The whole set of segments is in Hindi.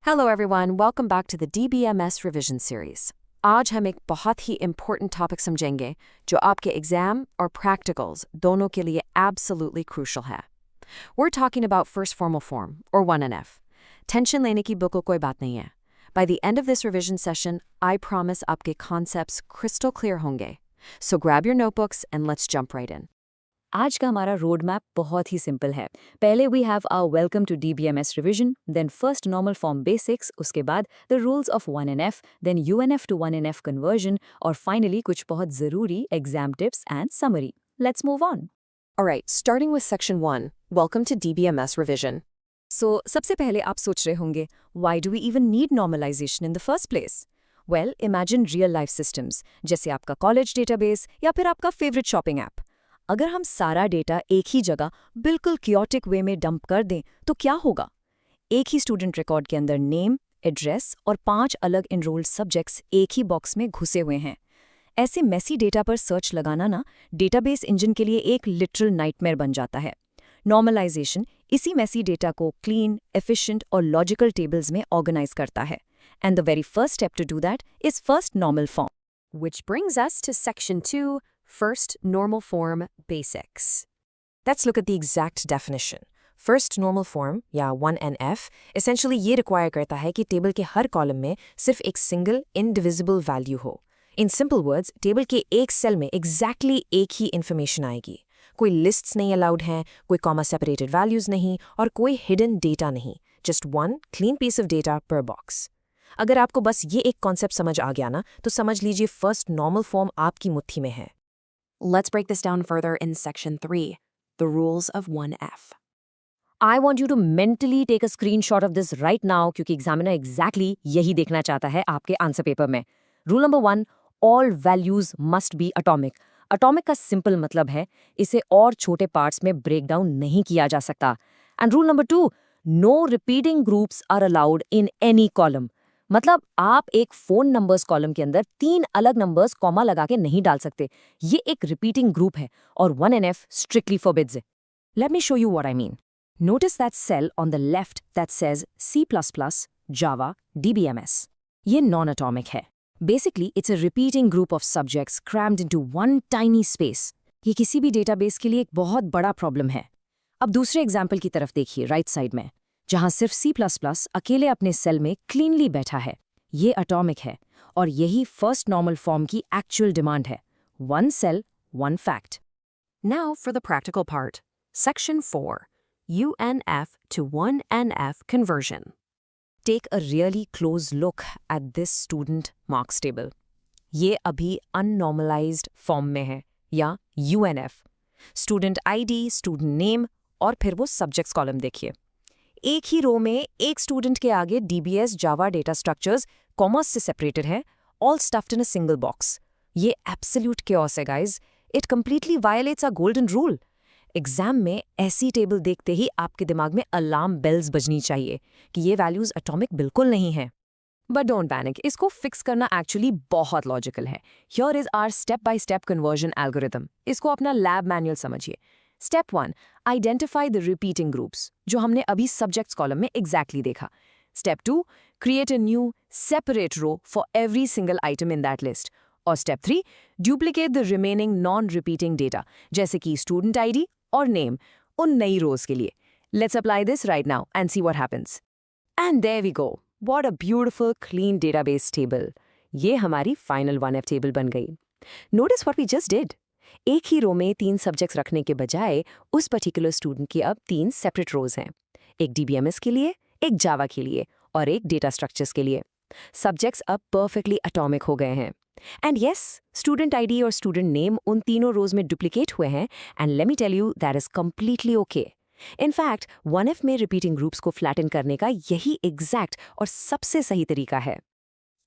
Hello everyone, welcome back to the DBMS revision series. आज हम एक बहुत ही important topic समझेंगे जो आपके exam और practicals दोनों के लिए absolutely crucial है. We're talking about first formal form, or 1NF. Tension लेने की बिल्कुल कोई बात नहीं है. By the end of this revision session, I promise आपके concepts crystal clear होंगे. So grab your notebooks and let's jump right in. आज का हमारा रोड मैप बहुत ही सिंपल है. पहले we have our welcome to DBMS revision, then first normal form basics, उसके बाद the rules of 1NF, then UNF to 1NF conversion, और फाइनली कुछ बहुत ज़रूरी exam tips and summary. Let's move on. Alright, starting with section 1, welcome to DBMS revision. So सबसे पहले आप सोच रहे होंगे, why do we even need normalization in the first place? Well, imagine real life systems, जैसे आपका कॉलेज डेटाबेस या फिर आपका फेवरेट शॉपिंग ऐप. अगर हम सारा डेटा एक ही जगह बिल्कुल क्योटिक वे में डंप कर दें तो क्या होगा? एक ही स्टूडेंट रिकॉर्ड के अंदर नेम, एड्रेस और 5 अलग एनरोल्ड सब्जेक्ट्स एक ही बॉक्स में घुसे हुए हैं. ऐसे मेसी डेटा पर सर्च लगाना ना डेटाबेस इंजन के लिए एक लिटरल नाइटमेयर बन जाता है. नॉर्मलाइजेशन इसी मेसी डेटा को क्लीन, एफिशिएंट और लॉजिकल टेबल्स में ऑर्गेनाइज करता है. And the very first step to do that is first normal form. Which brings us to section 2, first normal form basics. Let's look at the exact definition. First normal form, या 1NF, essentially ये require करता है कि टेबल के हर कॉलम में सिर्फ एक सिंगल indivisible वैल्यू हो. In simple words, टेबल के एक सेल में exactly एक ही information आएगी. कोई lists नहीं allowed हैं, कोई comma separated values नहीं और कोई hidden data नहीं. Just one clean piece of data per box. अगर आपको बस ये एक कॉन्सेप्ट समझ आ गया ना, तो समझ लीजिए फर्स्ट नॉर्मल फॉर्म आपकी मुट्ठी में है. Let's break this down further in section 3, the rules of 1F. I want you to mentally take a screenshot of this right now क्योंकि एग्जामिनर exactly यही देखना चाहता है आपके आंसर पेपर में. Rule number 1, all values must be atomic. Atomic का सिंपल मतलब है इसे और छोटे पार्ट्स में ब्रेक डाउन नहीं किया जा सकता. And rule number 2, no repeating groups are allowed in any column. मतलब आप एक फोन नंबर्स कॉलम के अंदर 3 अलग नंबर्स कॉमा लगा के नहीं डाल सकते. ये एक रिपीटिंग ग्रुप है और 1NF strictly forbids it. Let me show you what I mean. Notice that cell on the left that says C++, Java, DBMS. ये non-atomic है. Basically, it's a repeating group of subjects crammed into one tiny space. ये किसी भी डेटाबेस के लिए एक बहुत बड़ा प्रॉब्लम है. अब दूसरे एग्जाम्पल की तरफ देखिए राइट साइड में, जहां सिर्फ C++ अकेले अपने सेल में क्लीनली बैठा है. ये अटॉमिक है और यही फर्स्ट नॉर्मल फॉर्म की एक्चुअल डिमांड है. 1 cell, 1 fact. Now for the practical part. Section 4, UNF to 1NF conversion. Take a really close look at this student marks table. ये अभी unnormalized फॉर्म में है या UNF. Student ID, student name और फिर वो subjects कॉलम देखिए. एक ही रो में एक स्टूडेंट के आगे DBS जावा डेटा स्ट्रक्चर्स कॉमर्स से सेपरेटेड है, all stuffed in a single box. ये एब्सोल्यूट chaos है guys. It completely violets a golden rule. Exam में ऐसी टेबल देखते ही आपके दिमाग में अलार्म बेल्स बजनी चाहिए कि ये वैल्यूज एटॉमिक बिल्कुल नहीं है. बट डोंट पैनिक, इसको फिक्स करना एक्चुअली बहुत लॉजिकल है. Here is our step by step conversion algorithm. इसको अपना लैब मैनुअल समझिए. Step 1, identify the repeating groups, जो हमने अभी subjects column में exactly देखा. Step 2, create a new separate row for every single item in that list. और Step 3, duplicate the remaining non-repeating data, जैसे कि student ID और name, उन नई rows के लिए. Let's apply this right now and see what happens. And there we go. What a beautiful, clean database table. ये हमारी final 1F table बन गई. Notice what we just did. एक ही रो में 3 सब्जेक्ट्स रखने के बजाय उस पर्टिकुलर स्टूडेंट की अब 3 सेपरेट रोज हैं. एक DBMS के लिए, एक जावा के लिए और एक डेटा स्ट्रक्चर्स के लिए. सब्जेक्ट्स अब परफेक्टली अटॉमिक हो गए हैं. एंड यस, स्टूडेंट ID और स्टूडेंट नेम उन तीनों रोज में डुप्लीकेट हुए हैं. And let me tell you that is completely okay. In fact 1F में रिपीटिंग ग्रुप्स को फ्लैटन करने का यही एग्जैक्ट और सबसे सही तरीका है.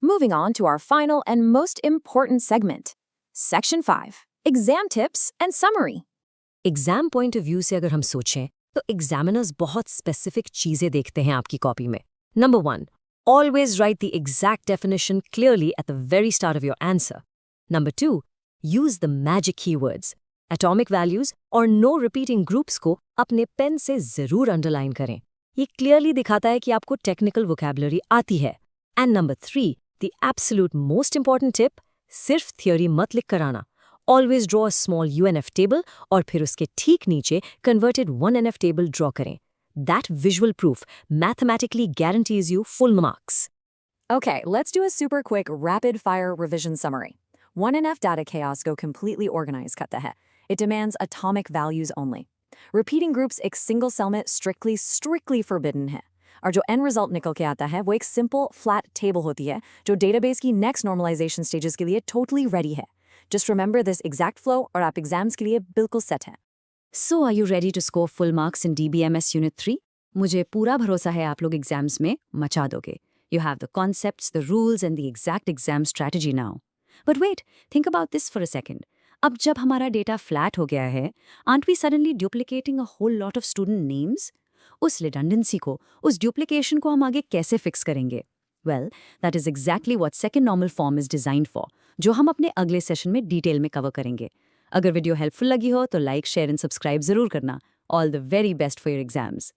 Moving on to our final and most important segment, Section 5. Exam tips and summary. Exam point of view से अगर हम सोचें तो एग्जामिनर्स बहुत स्पेसिफिक चीजें देखते हैं आपकी कॉपी में. Number 1, always write the exact definition clearly at the very start of your answer. Number 2, use the magic keywords. Atomic values और no repeating groups को अपने पेन से जरूर अंडरलाइन करें. ये क्लियरली दिखाता है कि आपको टेक्निकल वोकैबुलरी आती है। And number 3, the absolute most important tip, सिर्फ थियोरी मत लिख कर आना। Always draw a small UNF table और फिर उसके ठीक नीचे कन्वर्टेड 1NF टेबल ड्रॉ करें। That visual proof mathematically guarantees you full marks. Okay, let's do a super quick rapid-fire revision summary. 1NF data chaos go completely organized करता है. It demands atomic values only. Repeating groups एक single cell में strictly forbidden है. और जो end result निकल के आता है वो एक simple flat table होती है जो database की next normalization stages के लिए totally ready है. Just remember this exact flow और आप exams के लिए बिल्कुल set हैं. So are you ready to score full marks in DBMS Unit 3? मुझे पूरा भरोसा है आप लोग एग्जाम्स में मचा दोगे. You have the concepts, the rules and the exact exam strategy now. But wait, think about this for a second. अब जब हमारा डेटा फ्लैट हो गया है, aren't we suddenly duplicating a whole lot of student names? उस redundancy को, उस duplication को हम आगे कैसे fix करेंगे? Well, that is exactly what second normal form is designed for, जो हम अपने अगले सेशन में डिटेल में कवर करेंगे. अगर वीडियो हेल्पफुल लगी हो तो लाइक, शेयर एंड सब्सक्राइब जरूर करना. All the very best for your exams.